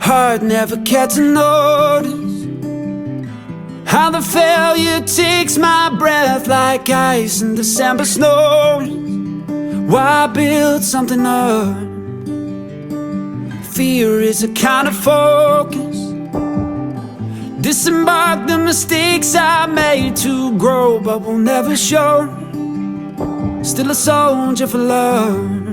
heart never cared to notice how the failure takes my breath like ice in December snow. Why build something up? Fear is a kind of focus. Disembark the mistakes I made to grow, but will never show. Still a soldier for love.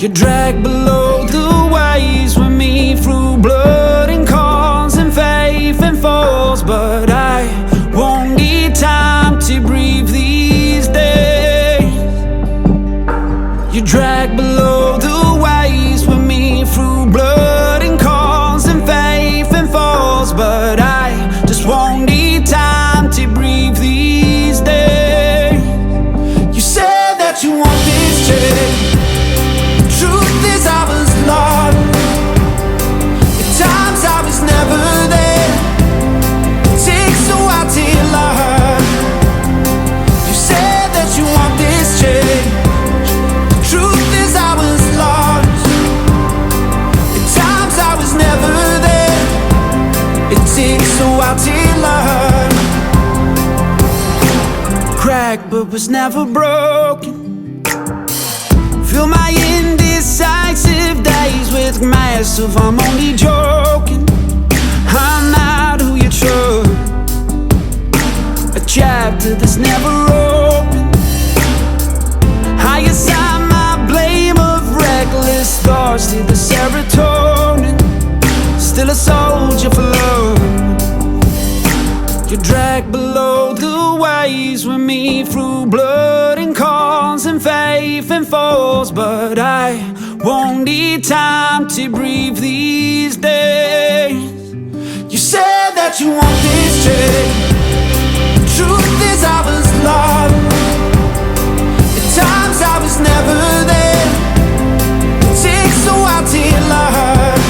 You're dragged below the waves with me through blood and calls and faith and falls, but I won't need time to breathe these days. You're dragged below the waves with me through blood and calls and faith and falls, but I just won't need time to breathe these days. You said that you want this change. Truth is I was lost. At times I was never there. It takes a while till I heard. You said that you want this change. The truth is I was lost. At times I was never there. It takes a while till I heard. Cracked but was never broken. Fill my indecisive days with massive, I'm only joking. I'm not who you trust. A chapter that's never open. I assign my blame of reckless thoughts to the serotonin. Still a soldier for love. You're dragged below the waves with me through blood and calls and faith and falls, but I won't need time to breathe these days. You said that you want this change. The truth is I was lost. At times I was never there. It takes a while till I heard.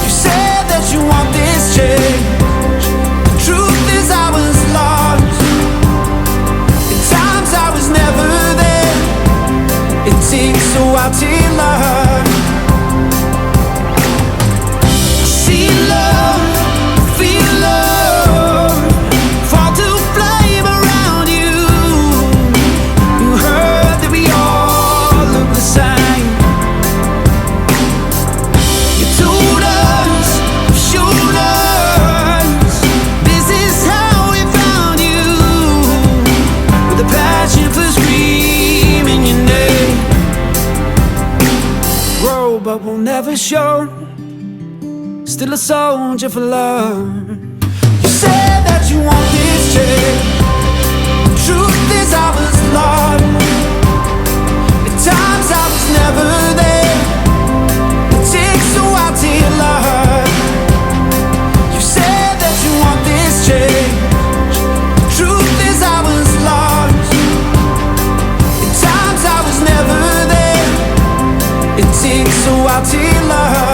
You said that you want this change. Truth is I was lost. At times I was never there. It takes a while till I heard. I see love, feel love, fall to flame around you. You heard that we all look the same. You told us, showed us, this is how we found you. With a passion for screaming your name. Grow but will never show. Still a soldier for love. You said that you want this change. The truth is I was lost. At times I was never there. It takes a while till I heard. You said that you want this change. The truth is I was lost. At times I was never there. It takes a while till I heard.